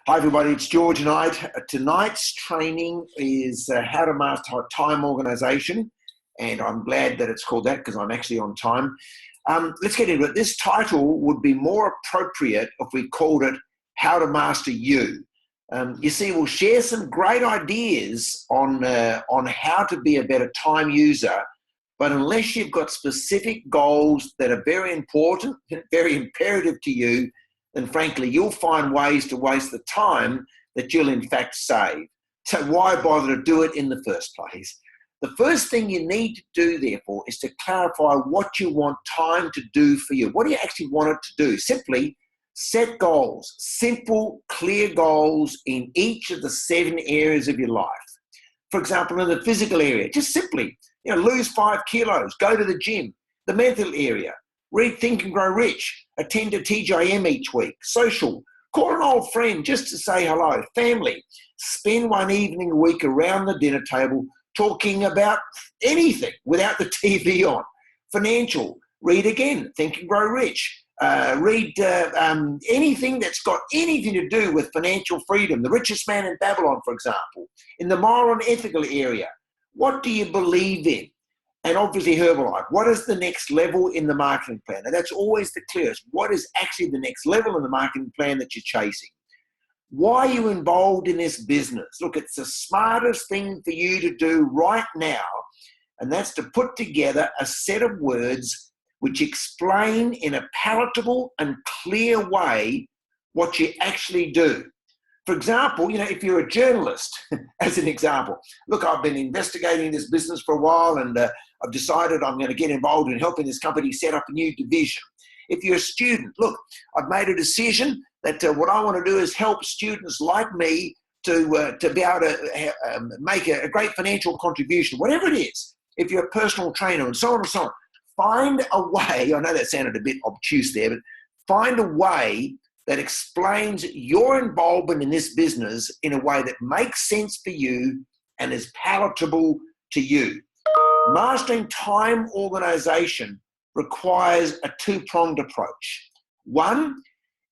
Hi everybody, it's George and I. Tonight's training is how to master time organisation, and I'm glad that it's called that because I'm actually on time. Let's get into it. This title would be more appropriate if we called it How to Master You. You see, we'll share some great ideas on how to be a better time user, but unless you've got specific goals that are very important, very imperative to you, then frankly, you'll find ways to waste the time that you'll in fact save. So why bother to do it in the first place? The first thing you need to do, therefore, is to clarify what you want time to do for you. What do you actually want it to do? Simply set goals, simple, clear goals in each of the 7 areas of your life. For example, in the physical area, just simply, lose 5 kilos, go to the gym. The mental area, read Think and Grow Rich, attend a TGIM each week. Social, call an old friend just to say hello. Family, spend one evening a week around the dinner table talking about anything without the TV on. Financial, read again, Think and Grow Rich. Read anything that's got anything to do with financial freedom. The Richest Man in Babylon, for example. In the moral and ethical area, what do you believe in? And obviously Herbalife. What is the next level in the marketing plan? And that's always the clearest. What is actually the next level in the marketing plan that you're chasing? Why are you involved in this business? Look, it's the smartest thing for you to do right now, and that's to put together a set of words which explain in a palatable and clear way what you actually do. For example, if you're a journalist, as an example, look, I've been investigating this business for a while and I've decided I'm going to get involved in helping this company set up a new division. If you're a student, look, I've made a decision that what I want to do is help students like me to be able to make a great financial contribution, whatever it is. If you're a personal trainer and so on and so on, find a way, I know that sounded a bit obtuse there, but find a way that explains your involvement in this business in a way that makes sense for you and is palatable to you. Mastering time organisation requires a 2-pronged approach. 1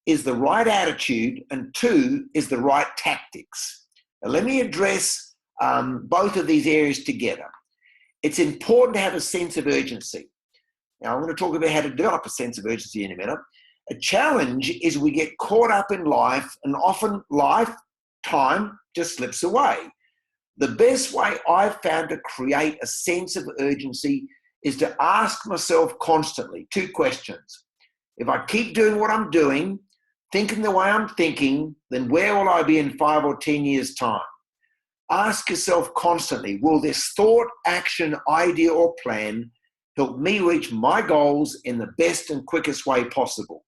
is the right attitude, and 2 is the right tactics. Now, let me address both of these areas together. It's important to have a sense of urgency. Now, I'm going to talk about how to develop a sense of urgency in a minute. A challenge is we get caught up in life, and often time just slips away. The best way I've found to create a sense of urgency is to ask myself constantly 2 questions. If I keep doing what I'm doing, thinking the way I'm thinking, then where will I be in 5 or 10 years' time? Ask yourself constantly, will this thought, action, idea, or plan help me reach my goals in the best and quickest way possible?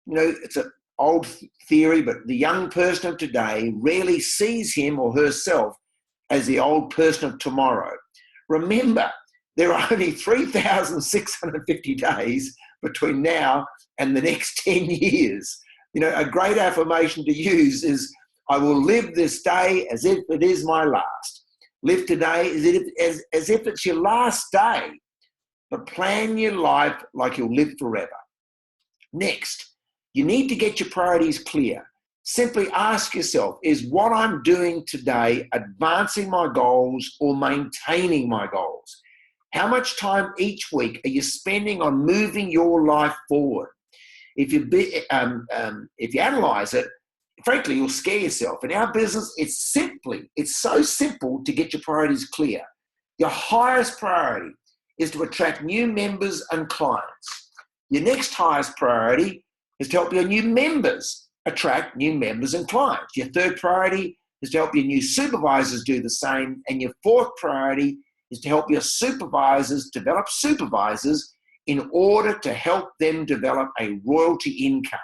It's an old theory, but the young person of today rarely sees him or herself as the old person of tomorrow. Remember, there are only 3,650 days between now and the next 10 years. A great affirmation to use is, I will live this day as if it is my last. Live today as if it's your last day, but plan your life like you'll live forever. Next, you need to get your priorities clear. Simply ask yourself, is what I'm doing today advancing my goals or maintaining my goals? How much time each week are you spending on moving your life forward? If you analyze it, frankly, you'll scare yourself. In our business, it's so simple to get your priorities clear. Your highest priority is to attract new members and clients. Your next highest priority is to help your new members attract new members and clients. Your 3rd priority is to help your new supervisors do the same. And your 4th priority is to help your supervisors develop supervisors in order to help them develop a royalty income.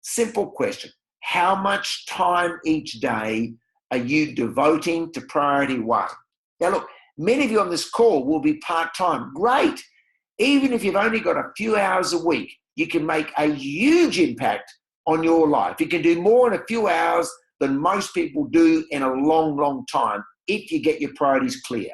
Simple question. How much time each day are you devoting to priority 1? Now look, many of you on this call will be part-time. Great. Even if you've only got a few hours a week, you can make a huge impact on your life. You can do more in a few hours than most people do in a long, long time if you get your priorities clear.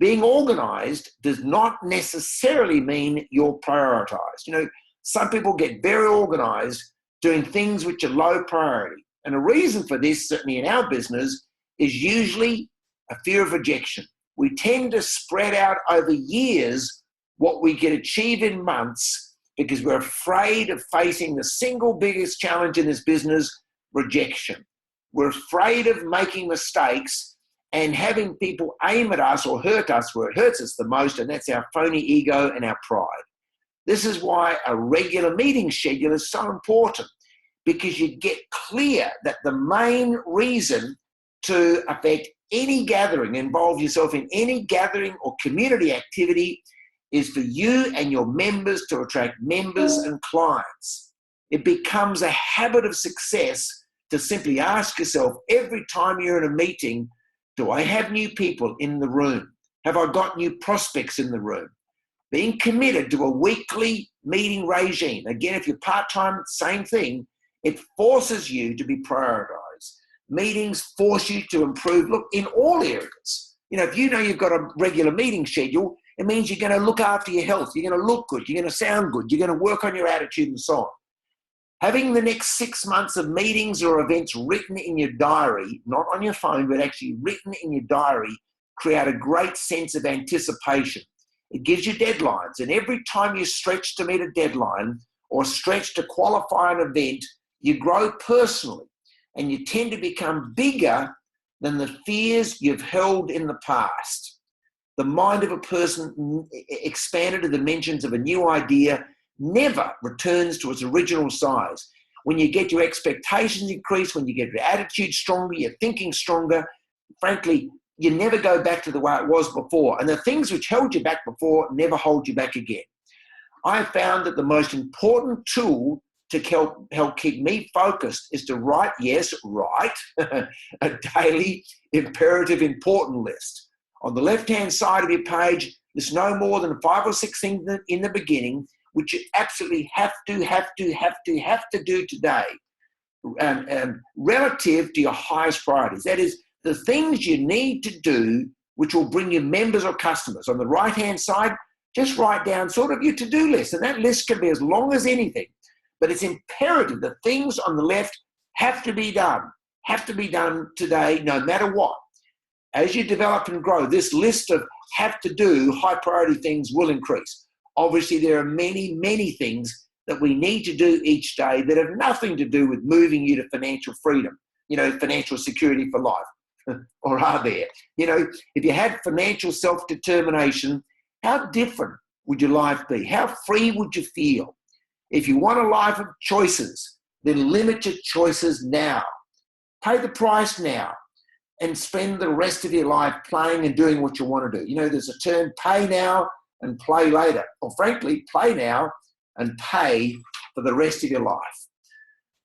Being organized does not necessarily mean you're prioritized. Some people get very organized doing things which are low priority. And the reason for this, certainly in our business, is usually a fear of rejection. We tend to spread out over years what we can achieve in months because we're afraid of facing the single biggest challenge in this business, rejection. We're afraid of making mistakes and having people aim at us or hurt us where it hurts us the most, and that's our phony ego and our pride. This is why a regular meeting schedule is so important, because you get clear that the main reason to affect any gathering, involve yourself in any gathering or community activity, is for you and your members to attract members and clients. It becomes a habit of success to simply ask yourself every time you're in a meeting, do I have new people in the room? Have I got new prospects in the room? Being committed to a weekly meeting regime. Again, if you're part-time, same thing. It forces you to be prioritized. Meetings force you to improve, look, in all areas. You know, if you know you've got a regular meeting schedule, it means you're going to look after your health. You're going to look good. You're going to sound good. You're going to work on your attitude and so on. Having the next 6 months of meetings or events written in your diary, not on your phone, but actually written in your diary, create a great sense of anticipation. It gives you deadlines. And every time you stretch to meet a deadline or stretch to qualify an event, you grow personally and you tend to become bigger than the fears you've held in the past. The mind of a person expanded to the dimensions of a new idea never returns to its original size. When you get your expectations increased, when you get your attitude stronger, your thinking stronger, frankly, you never go back to the way it was before. And the things which held you back before never hold you back again. I have found that the most important tool to help keep me focused is to write a daily imperative important list. On the left-hand side of your page, there's no more than 5 or 6 things in the beginning which you absolutely have to do today, relative to your highest priorities. That is, the things you need to do which will bring you members or customers. On the right-hand side, just write down sort of your to-do list, and that list can be as long as anything. But it's imperative that things on the left have to be done today, no matter what. As you develop and grow, this list of have to do high priority things will increase. Obviously, there are many, many things that we need to do each day that have nothing to do with moving you to financial freedom, financial security for life. Or are there? If you had financial self-determination, how different would your life be? How free would you feel? If you want a life of choices, then limit your choices now. Pay the price now and spend the rest of your life playing and doing what you want to do. There's a term, pay now and play later. Or frankly, play now and pay for the rest of your life.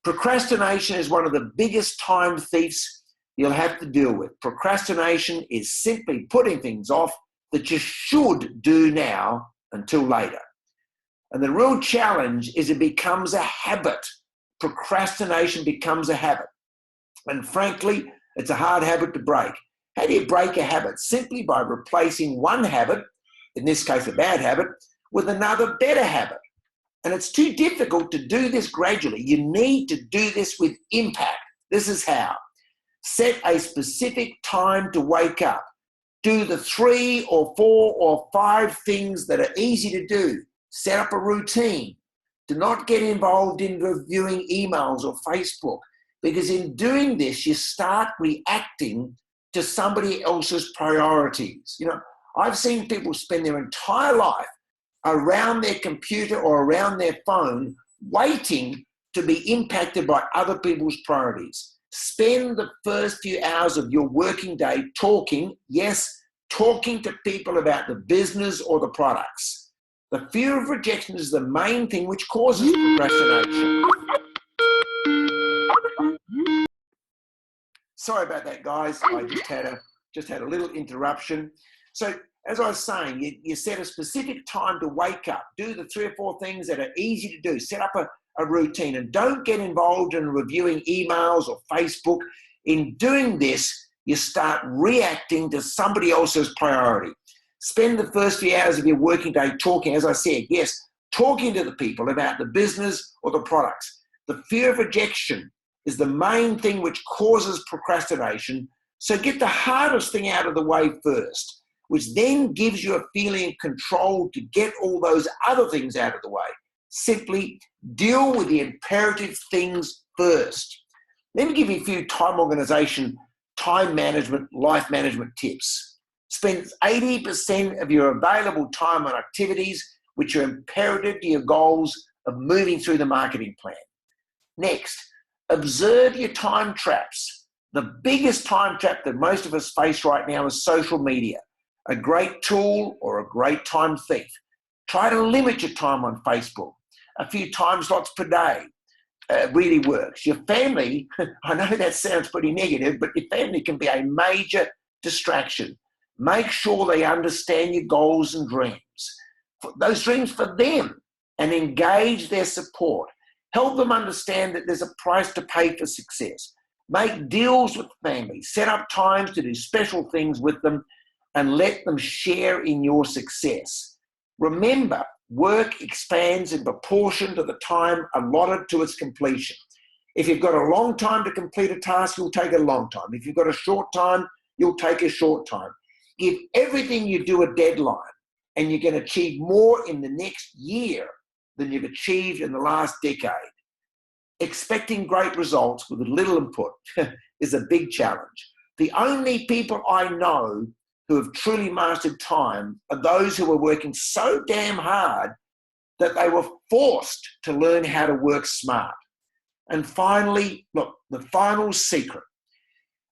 Procrastination is one of the biggest time thieves you'll have to deal with. Procrastination is simply putting things off that you should do now until later. And the real challenge is it becomes a habit. Procrastination becomes a habit. And frankly, it's a hard habit to break. How do you break a habit? Simply by replacing one habit, in this case a bad habit, with another better habit. And it's too difficult to do this gradually. You need to do this with impact. This is how. Set a specific time to wake up. Do the 3 or 4 or 5 things that are easy to do. Set up a routine. Do not get involved in reviewing emails or Facebook, because in doing this, you start reacting to somebody else's priorities. I've seen people spend their entire life around their computer or around their phone waiting to be impacted by other people's priorities. Spend the first few hours of your working day talking to people about the business or the products. The fear of rejection is the main thing which causes procrastination. Sorry about that, guys. I just had a little interruption. So as I was saying, you set a specific time to wake up. Do the 3 or 4 things that are easy to do. Set up a routine, and don't get involved in reviewing emails or Facebook. In doing this, you start reacting to somebody else's priority. Spend the first few hours of your working day talking, as I said, talking to the people about the business or the products. The fear of rejection is the main thing which causes procrastination. So get the hardest thing out of the way first, which then gives you a feeling of control to get all those other things out of the way. Simply deal with the imperative things first. Let me give you a few time organization, time management, life management tips. Spend 80% of your available time on activities which are imperative to your goals of moving through the marketing plan. Next, observe your time traps. The biggest time trap that most of us face right now is social media, a great tool or a great time thief. Try to limit your time on Facebook. A few time slots per day really works. Your family, I know that sounds pretty negative, but your family can be a major distraction. Make sure they understand your goals and dreams, those dreams for them, and engage their support. Help them understand that there's a price to pay for success. Make deals with family. Set up times to do special things with them and let them share in your success. Remember, work expands in proportion to the time allotted to its completion. If you've got a long time to complete a task, you'll take a long time. If you've got a short time, you'll take a short time. Give everything you do a deadline, and you can achieve more in the next year than you've achieved in the last decade. Expecting great results with little input is a big challenge. The only people I know who have truly mastered time are those who are working so damn hard that they were forced to learn how to work smart. And finally, look, the final secret,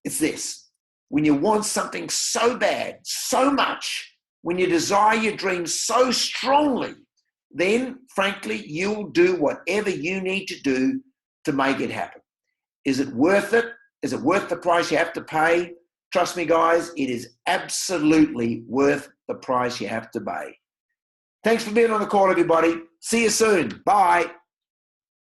it's this. When you want something so bad, so much, when you desire your dream so strongly, then, frankly, you'll do whatever you need to do to make it happen. Is it worth it? Is it worth the price you have to pay? Trust me, guys, it is absolutely worth the price you have to pay. Thanks for being on the call, everybody. See you soon. Bye.